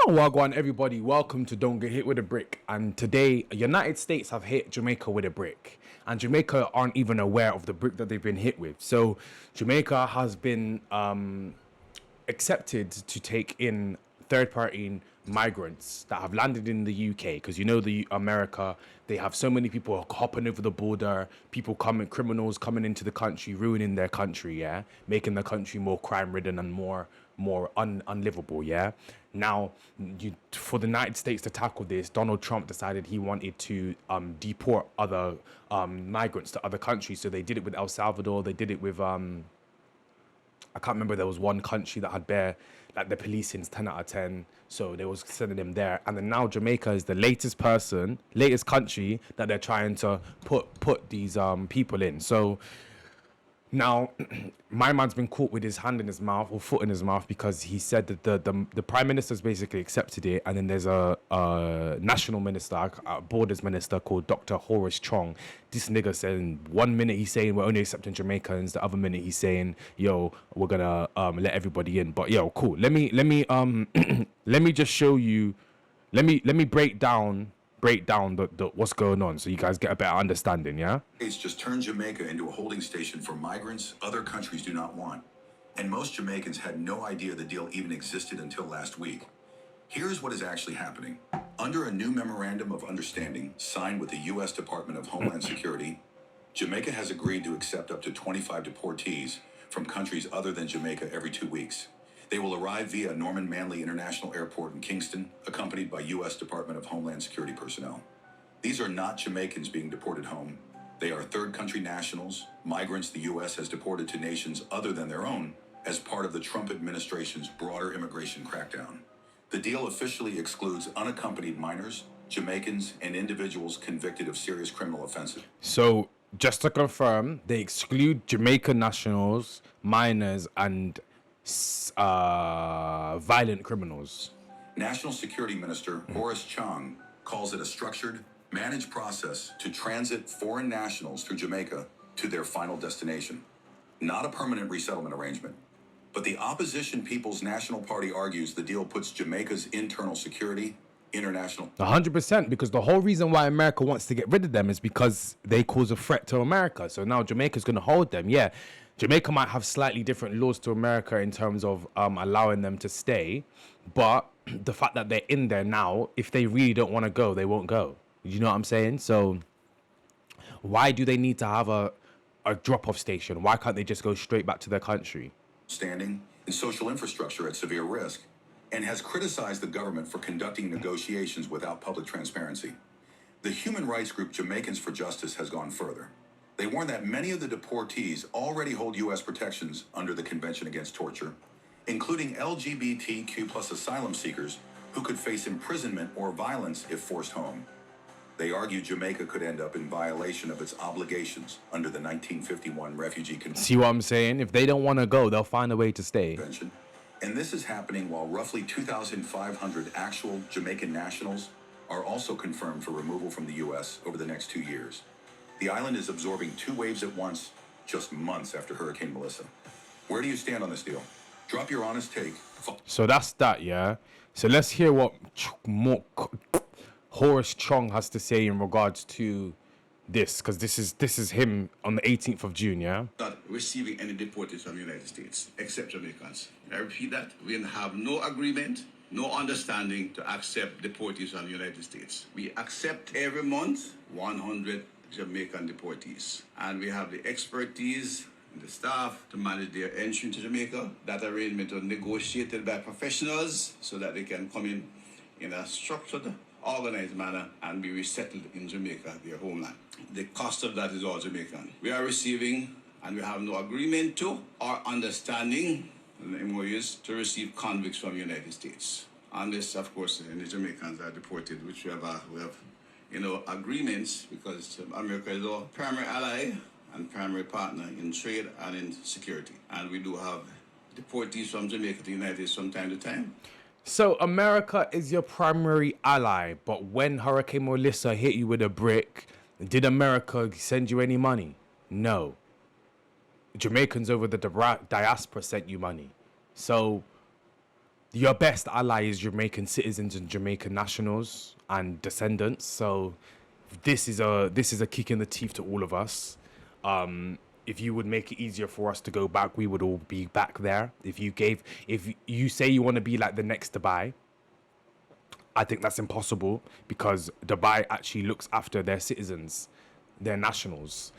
Wagwan, everybody, welcome to Don't Get Hit with a Brick. And today, United States have hit Jamaica with a brick, and Jamaica aren't even aware of the brick that they've been hit with. So, Jamaica has been accepted to take in third-party migrants that have landed in the UK, because you know the America, they have so many people hopping over the border, people coming, criminals coming into the country, ruining their country, yeah, making the country more crime-ridden and more unlivable, yeah. Now, for the United States to tackle this, Donald Trump decided he wanted to deport other migrants to other countries. So they did it with El Salvador. They did it with I can't remember. There was one country that had like the policing's 10 out of 10. So they was sending them there. And then now Jamaica is the latest country that they're trying to put these people in. So now, my man's been caught with his hand in his mouth or foot in his mouth because he said that the prime minister's basically accepted it, and then there's a national minister, a borders minister called Dr. Horace Chong. This nigga saying 1 minute he's saying we're only accepting Jamaicans, the other minute he's saying yo we're gonna let everybody in. But yo, cool. Let me let me just show you. Let me break down the what's going on so you guys get a better understanding, yeah? States just turned Jamaica into a holding station for migrants other countries do not want. And most Jamaicans had no idea the deal even existed until last week. Here's what is actually happening. Under a new memorandum of understanding signed with the U.S. Department of Homeland Security, Jamaica has agreed to accept up to 25 deportees from countries other than Jamaica every 2 weeks. They will arrive via Norman Manley International Airport in Kingston, accompanied by U.S. Department of Homeland Security personnel. These are not Jamaicans being deported home. They are third country nationals, migrants the U.S. has deported to nations other than their own as part of the Trump administration's broader immigration crackdown. The deal officially excludes unaccompanied minors, Jamaicans, and individuals convicted of serious criminal offenses. So, just to confirm, they exclude Jamaican nationals, minors, and violent criminals. National Security Minister Horace Chong calls it a structured, managed process to transit foreign nationals through Jamaica to their final destination. Not a permanent resettlement arrangement. But the opposition People's National Party argues the deal puts Jamaica's internal security, international... 100%, because the whole reason why America wants to get rid of them is because they cause a threat to America. So now Jamaica's going to hold them, yeah. Jamaica might have slightly different laws to America in terms of allowing them to stay, but the fact that they're in there now, if they really don't want to go, they won't go. You know what I'm saying? So why do they need to have a drop-off station? Why can't they just go straight back to their country? Standing and social infrastructure at severe risk, and has criticized the government for conducting negotiations without public transparency. The human rights group Jamaicans for Justice has gone further. They warn that many of the deportees already hold U.S. protections under the Convention Against Torture, including LGBTQ plus asylum seekers who could face imprisonment or violence if forced home. They argue Jamaica could end up in violation of its obligations under the 1951 Refugee Convention. See what I'm saying? If they don't want to go, they'll find a way to stay. And this is happening while roughly 2,500 actual Jamaican nationals are also confirmed for removal from the U.S. over the next 2 years. The island is absorbing 2 waves at once, just months after Hurricane Melissa. Where do you stand on this deal? Drop your honest take. So that's that, yeah? So let's hear what Horace Chong has to say in regards to this, because this is him on the 18th of June, yeah? Not receiving any deportees from the United States, except Jamaicans. I repeat that. We have no agreement, no understanding to accept deportees from the United States. We accept every month 100 Jamaican deportees, and we have the expertise and the staff to manage their entry to Jamaica. That arrangement was negotiated by professionals so that they can come in a structured, organized manner and be resettled in Jamaica, their homeland. The cost of that is all Jamaican. We are receiving, and we have no agreement to or understanding the MOUs to receive convicts from the United States. Unless, of course, the Jamaicans are deported, which we have agreements, because America is our primary ally and primary partner in trade and in security. And we do have deportees from Jamaica to the United States from time to time. So America is your primary ally, but when Hurricane Melissa hit you with a brick, did America send you any money? No. Jamaicans over the diaspora sent you money. So your best ally is Jamaican citizens and Jamaican nationals and descendants. So this is a kick in the teeth to all of us. If you would make it easier for us to go back, we would all be back there. If you say you want to be like the next Dubai, I think that's impossible because Dubai actually looks after their citizens, their nationals.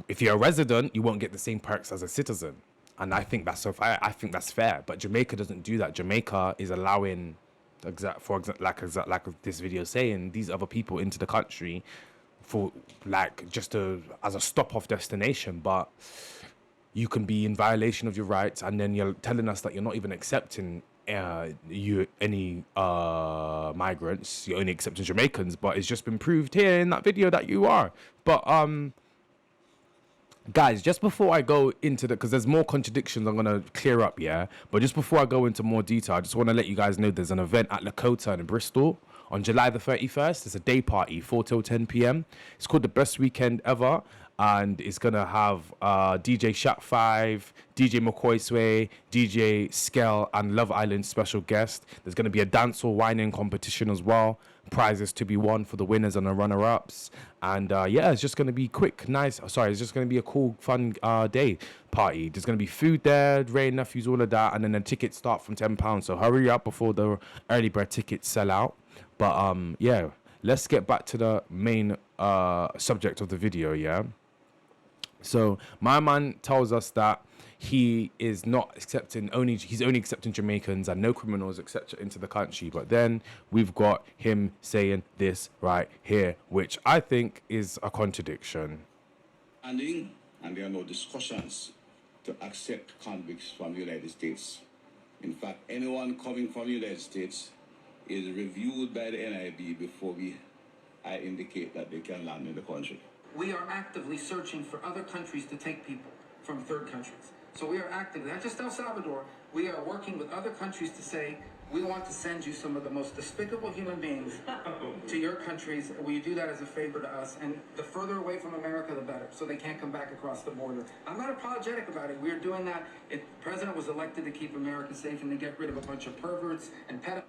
If you're a resident, you won't get the same perks as a citizen, and I think that's I think that's fair. But Jamaica doesn't do that. Jamaica is allowing, like this video is saying, these other people into the country for like as a stop off destination, but you can be in violation of your rights, and then you're telling us that you're not even accepting any migrants. You're only accepting Jamaicans, but it's just been proved here in that video that you are. But guys, just before I go into because there's more contradictions I'm gonna clear up, yeah. But just before I go into more detail, I just want to let you guys know there's an event at Lakota in Bristol on July the 31st. It's a day party, 4 till 10 p.m. It's called the Best Weekend Ever, and it's gonna have DJ Shat 5, DJ McCoy Sway, DJ Skell, and Love Island special guest. There's gonna be a dancehall whining competition as well. Prizes to be won for the winners and the runner-ups. And yeah, it's just gonna be quick, nice. Sorry, it's just gonna be a cool, fun day party. There's gonna be food there, rain nephews, all of that, and then the tickets start from £10. So hurry up before the early bird tickets sell out. But yeah, let's get back to the main subject of the video, yeah. So my man tells us that he is not accepting he's only accepting Jamaicans and no criminals etc. into the country. But then we've got him saying this right here, which I think is a contradiction. And there are no discussions to accept convicts from the United States. In fact, anyone coming from the United States is reviewed by the NIB before I indicate that they can land in the country. We are actively searching for other countries to take people from third countries. So we are actively, not just El Salvador, we are working with other countries to say, we want to send you some of the most despicable human beings to your countries. Will you do that as a favor to us? And the further away from America, the better, so they can't come back across the border. I'm not apologetic about it. We're doing that. The president was elected to keep America safe and to get rid of a bunch of perverts and pedophiles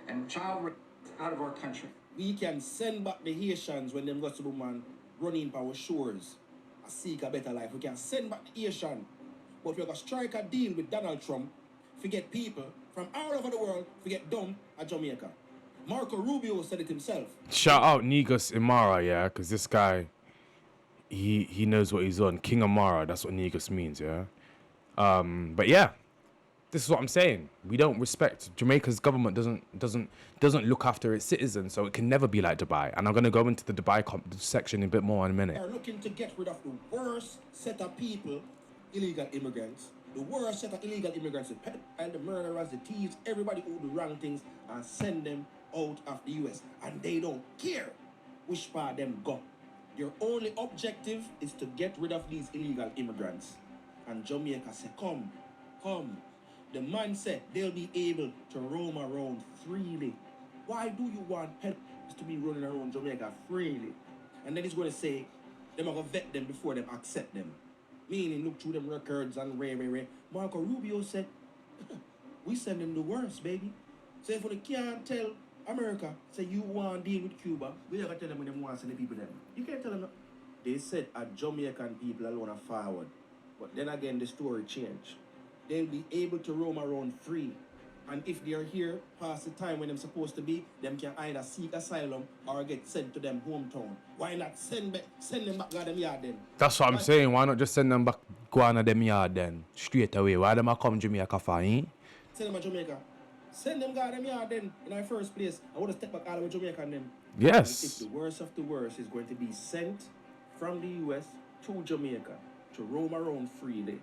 and child rapists out of our country. We can send back the Haitians when them got to man running by our shores and seek a better life. We can send back the Haitian, but we're going to strike a deal with Donald Trump to get people from all over the world to get dumped at Jamaica. Marco Rubio said it himself. Shout out Negus Imara, yeah, because this guy, he knows what he's on. King Amara, that's what Negus means, yeah. But yeah, this is what I'm saying. We don't respect Jamaica's government. Doesn't look after its citizens, so it can never be like Dubai. And I'm gonna go into the Dubai section a bit more in a minute. They're looking to get rid of the worst set of people, illegal immigrants. The worst set of illegal immigrants, the pedophiles, the murderers, the thieves, everybody who do wrong things, and send them out of the US. And they don't care which part them go. Their only objective is to get rid of these illegal immigrants. And Jamaica said, come. The man said they'll be able to roam around freely. Why do you want pedophiles to be running around Jamaica freely? And then he's going to say, they're going to vet them before them accept them. Meaning, look through them records and Ray. Marco Rubio said, we send them the worst, baby. So if we can't tell America, say you want to deal with Cuba, we never tell them when they want to send the people them. You can't tell them that. They said a Jamaican people alone are forward. But then again, the story changed. They'll be able to roam around free. And if they're here past the time when they're supposed to be, them can either seek asylum or get sent to them hometown. Why not send them back to them yard then? That's what I'm saying. Why not just send them back go on to them yard then? Straight away. Why them a come Jamaica for, eh? Send them to Jamaica. Send them to them yard then in the first place. I want to step back all the way to Jamaica and them. Yes. And if the worst of the worst is going to be sent from the US to Jamaica to roam around freely,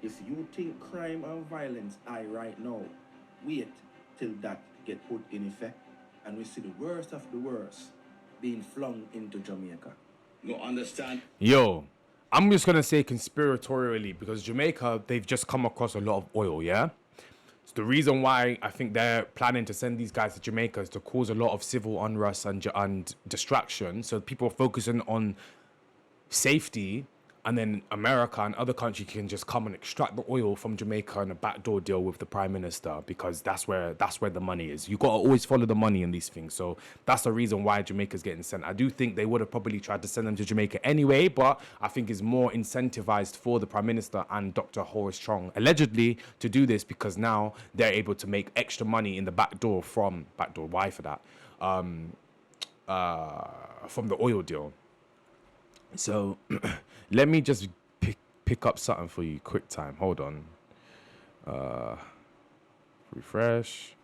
if you think crime and violence are right now, wait till that get put in effect and we see the worst of the worst being flung into Jamaica. No understand. Yo, I'm just going to say conspiratorially because Jamaica, they've just come across a lot of oil, yeah? So the reason why I think they're planning to send these guys to Jamaica is to cause a lot of civil unrest and distraction. So people are focusing on safety And then America and other countries can just come and extract the oil from Jamaica in a backdoor deal with the prime minister, because that's where the money is. You got to always follow the money in these things. So that's the reason why Jamaica's getting sent. I do think they would have probably tried to send them to Jamaica anyway, but I think it's more incentivized for the prime minister and Dr. Horace Chong allegedly to do this, because now they're able to make extra money in the backdoor why for that? From the oil deal. So let me just pick up something for you. Quick time. Hold on. Refresh.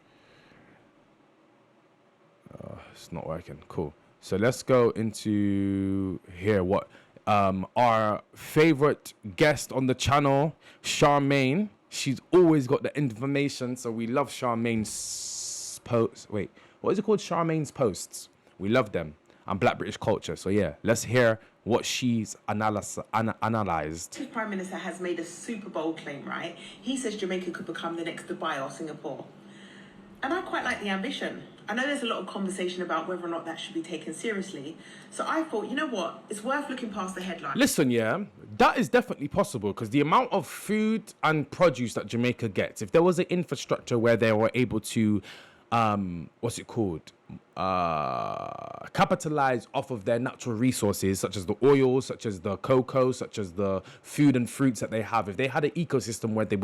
It's not working. Cool. So let's go into here. What our favorite guest on the channel, Charmaine. She's always got the information. So we love Charmaine's posts. Wait, what is it called? Charmaine's posts. We love them. And Black British culture. So yeah, let's hear what she's analyzed. The Prime Minister has made a super bold claim, right? He says Jamaica could become the next Dubai or Singapore. And I quite like the ambition. I know there's a lot of conversation about whether or not that should be taken seriously. So I thought, you know what? It's worth looking past the headline. Listen, yeah, that is definitely possible, because the amount of food and produce that Jamaica gets, if there was an infrastructure where they were able to, capitalize off of their natural resources, such as the oil, such as the cocoa, such as the food and fruits that they have. If they had an ecosystem where they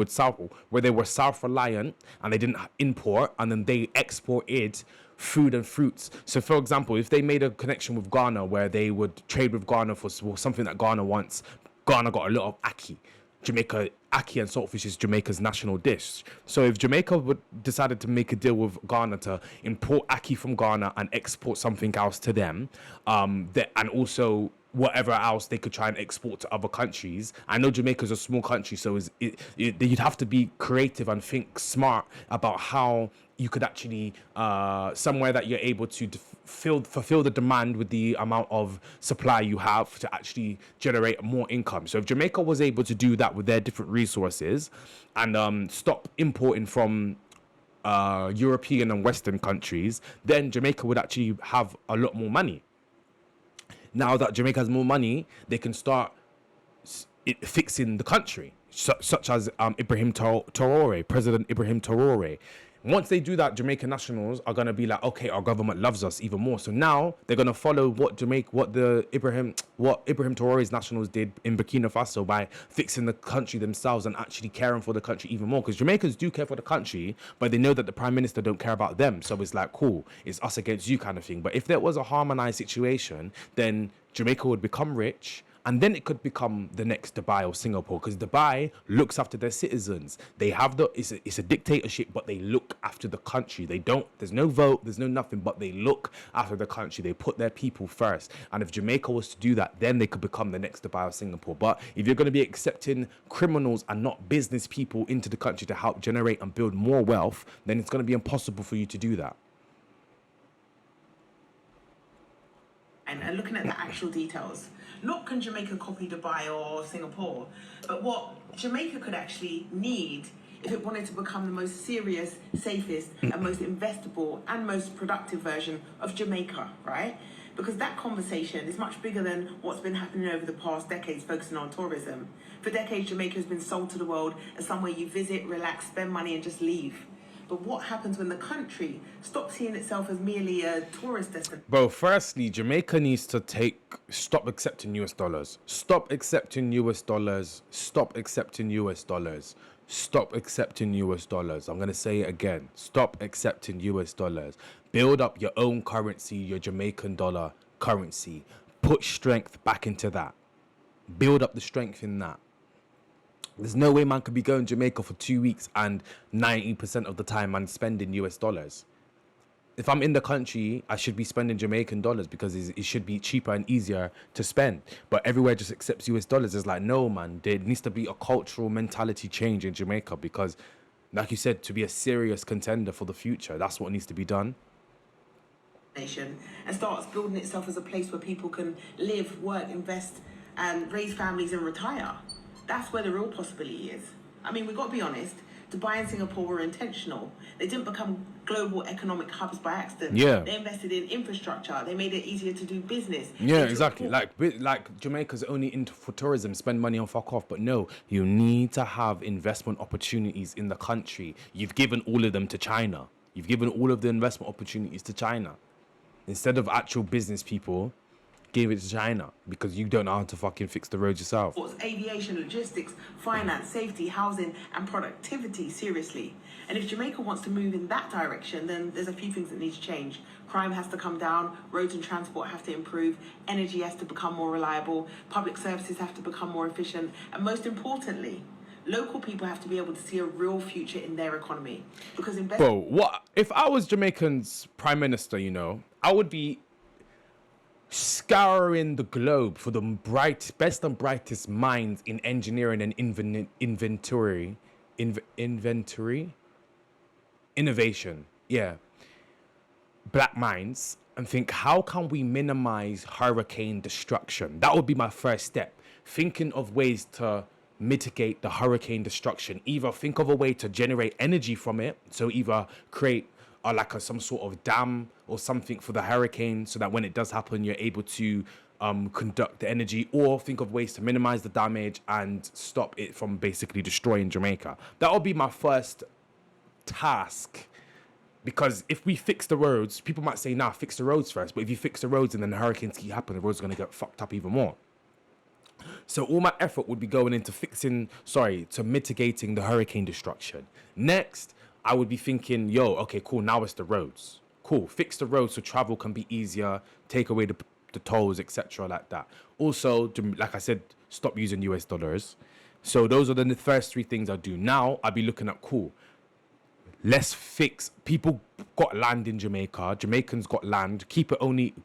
were self-reliant and they didn't import, and then they exported food and fruits. So for example, if they made a connection with Ghana where they would trade with Ghana for something that Ghana wants, Ghana got a lot of ackee. Jamaica, ackee and saltfish is Jamaica's national dish. So if Jamaica decided to make a deal with Ghana to import ackee from Ghana and export something else to them, and also whatever else they could try and export to other countries. I know Jamaica's a small country, so you'd have to be creative and think smart about how you could actually, somewhere that you're able to fulfill the demand with the amount of supply you have to actually generate more income. So if Jamaica was able to do that with their different resources and stop importing from European and Western countries, then Jamaica would actually have a lot more money. Now that Jamaica has more money, they can start fixing the country, such as Ibrahim Traore, President Ibrahim Traore. Once they do that, Jamaican nationals are going to be like, okay, our government loves us even more. So now they're going to follow what Ibrahim Traore's nationals did in Burkina Faso by fixing the country themselves and actually caring for the country even more. Because Jamaicans do care for the country, but they know that the prime minister don't care about them. So it's like, cool, it's us against you kind of thing. But if there was a harmonized situation, then Jamaica would become rich. And then it could become the next Dubai or Singapore, because Dubai looks after their citizens. They have it's a dictatorship, but they look after the country. There's no vote, there's no nothing, but they look after the country. They put their people first. And if Jamaica was to do that, then they could become the next Dubai or Singapore. But if you're going to be accepting criminals and not business people into the country to help generate and build more wealth, then it's going to be impossible for you to do that. And looking at the actual details. Not can Jamaica copy Dubai or Singapore, but what Jamaica could actually need if it wanted to become the most serious, safest, and most investable and most productive version of Jamaica, right? Because that conversation is much bigger than what's been happening over the past decades, focusing on tourism. For decades, Jamaica has been sold to the world as somewhere you visit, relax, spend money, and just leave. But what happens when the country stops seeing itself as merely a tourist destination? Bro, firstly, Jamaica needs to stop accepting US dollars. Stop accepting US dollars. Stop accepting US dollars. Stop accepting US dollars. I'm going to say it again. Stop accepting US dollars. Build up your own currency, your Jamaican dollar currency. Put strength back into that. Build up the strength in that. There's no way man could be going to Jamaica for 2 weeks and 90% of the time man spending US dollars. If I'm in the country, I should be spending Jamaican dollars because it should be cheaper and easier to spend. But everywhere just accepts US dollars. It's like, no, man, there needs to be a cultural mentality change in Jamaica because, like you said, to be a serious contender for the future, that's what needs to be done. And starts building itself as a place where people can live, work, invest, and raise families and retire. That's where the real possibility is. I mean, we've got to be honest. Dubai and Singapore were intentional. They didn't become global economic hubs by accident. Yeah. They invested in infrastructure. They made it easier to do business. Yeah, They took exactly. Like Jamaica's only into for tourism, spend money on fuck off. But no, you need to have investment opportunities in the country. You've given all of them to China. You've given all of the investment opportunities to China. Instead of actual business people, give it to China because you don't know how to fucking fix the roads yourself. aviation, logistics, finance, safety, housing, and productivity seriously. And if Jamaica wants to move in that direction, then there's a few things that need to change. Crime has to come down, roads and transport have to improve, energy has to become more reliable, public services have to become more efficient, and most importantly, local people have to be able to see a real future in their economy. Because Bro, what if I was Jamaican's prime minister? You know, I would be scouring the globe for the best and brightest minds in engineering and innovation. Yeah, black minds, and think, how can we minimize hurricane destruction? That would be my first step. Thinking of ways to mitigate the hurricane destruction. Either think of a way to generate energy from it, so either create some sort of dam or something for the hurricane, so that when it does happen, you're able to conduct the energy, or think of ways to minimize the damage and stop it from basically destroying Jamaica. That would be my first task. Because if we fix the roads, people might say, nah, fix the roads first. But if you fix the roads and then the hurricanes keep happening, the roads are going to get fucked up even more. So all my effort would be going into to mitigating the hurricane destruction. Next, I would be thinking, okay, cool, now it's the roads. Cool, fix the roads so travel can be easier, take away the tolls, etc. like that. Also, like I said, stop using US dollars. So those are the first three things I do. Now, I'd be looking at, cool, let's fix. People got land in Jamaica. Jamaicans got land.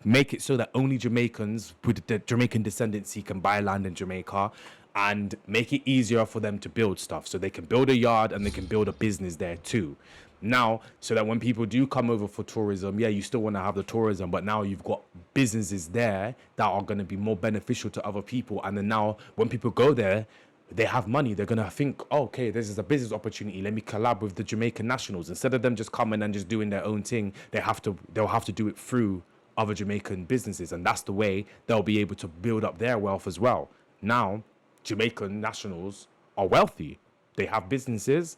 Make it so that only Jamaicans with the Jamaican descendancy can buy land in Jamaica, and make it easier for them to build stuff. So they can build a yard and they can build a business there too. Now, so that when people do come over for tourism, yeah, you still want to have the tourism, but now you've got businesses there that are going to be more beneficial to other people. And then now when people go there, they have money. They're going to think, okay, this is a business opportunity. Let me collab with the Jamaican nationals. Instead of them just coming and just doing their own thing, they'll have to do it through other Jamaican businesses. And that's the way they'll be able to build up their wealth as well. Now, Jamaican nationals are wealthy. They have businesses,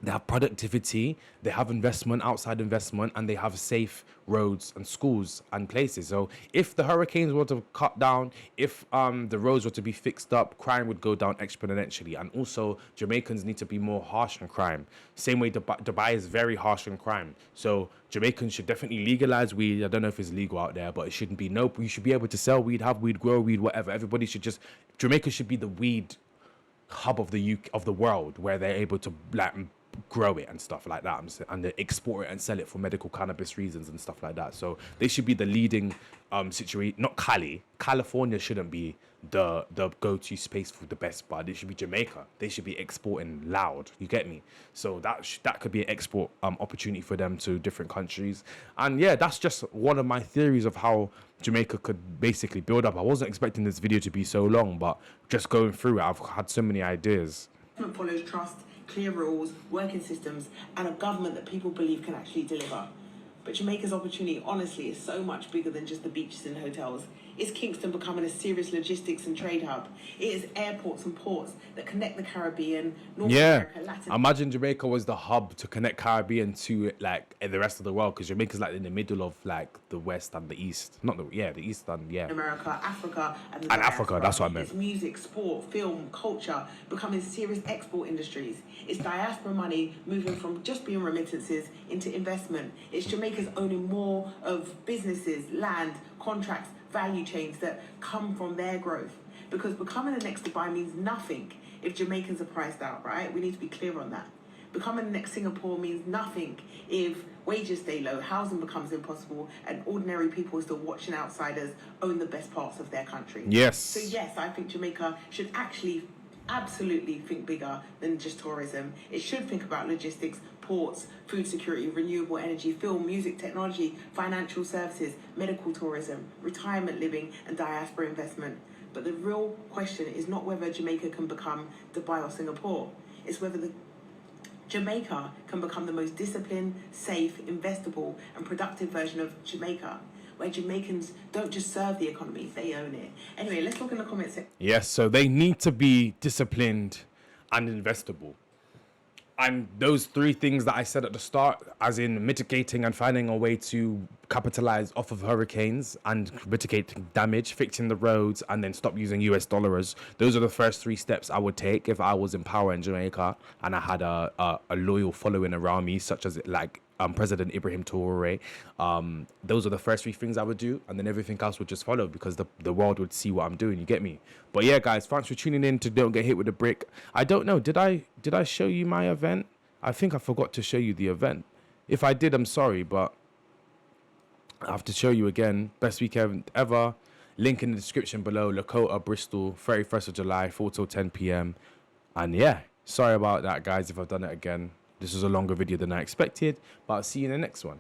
they have productivity, they have investment, outside investment, and they have safe roads and schools and places. So if the hurricanes were to cut down, if the roads were to be fixed up, crime would go down exponentially. And also, Jamaicans need to be more harsh on crime. Same way Dubai is very harsh on crime. So Jamaicans should definitely legalize weed. I don't know if it's legal out there, but it shouldn't be. Nope, you should be able to sell weed, have weed, grow weed, whatever. Jamaica should be the weed hub of the world, where they're able to grow it and stuff like that, and they export it and sell it for medical cannabis reasons and stuff like that. So they should be the leading situation. Not California shouldn't be the go-to space for the best, but it should be Jamaica. They should be exporting loud. You get me? So that could be an export opportunity for them to different countries. And yeah, that's just one of my theories of how Jamaica could basically build up. I wasn't expecting this video to be so long, but just going through it, I've had so many ideas. Follows trust, clear rules, working systems, and a government that people believe can actually deliver. But Jamaica's opportunity, honestly, is so much bigger than just the beaches and hotels. It's Kingston becoming a serious logistics and trade hub. It is airports and ports that connect the Caribbean, North America, Latin. Imagine Jamaica was the hub to connect Caribbean to the rest of the world, because Jamaica's in the middle of the west and the east. The east and America, Africa, and Africa. That's what I meant. It's music, sport, film, culture becoming serious export industries. It's diaspora money moving from just being remittances into investment. It's Jamaica's owning more of businesses, land, contracts, value chains that come from their growth. Because becoming the next Dubai means nothing if Jamaicans are priced out, right? We need to be clear on that. Becoming the next Singapore means nothing if wages stay low, housing becomes impossible, and ordinary people are still watching outsiders own the best parts of their country. Yes. So yes, I think Jamaica should actually absolutely think bigger than just tourism. It should think about logistics, ports, food security, renewable energy, film, music, technology, financial services, medical tourism, retirement living, and diaspora investment. But the real question is not whether Jamaica can become Dubai or Singapore. It's whether Jamaica can become the most disciplined, safe, investable, and productive version of Jamaica, where Jamaicans don't just serve the economy, they own it. Anyway, let's talk in the comments section. Yes, so they need to be disciplined and investable. And those three things that I said at the start, as in mitigating and finding a way to capitalize off of hurricanes and mitigate damage, fixing the roads, and then stop using US dollars. Those are the first three steps I would take if I was in power in Jamaica and I had a loyal following around me, such as President Ibrahim Traore. Those are the first three things I would do, and then everything else would just follow because the world would see what I'm doing. You get me? But yeah, guys, thanks for tuning in to Don't Get Hit with a Brick. I don't know, did I show you my event? I think I forgot to show you the event. If I did, I'm sorry, but I have to show you again. Best weekend ever. Link in the description below. Lakota, Bristol, 31st of July, 4 till 10 p.m. And yeah, sorry about that, guys, if I've done it again. This was a longer video than I expected, but I'll see you in the next one.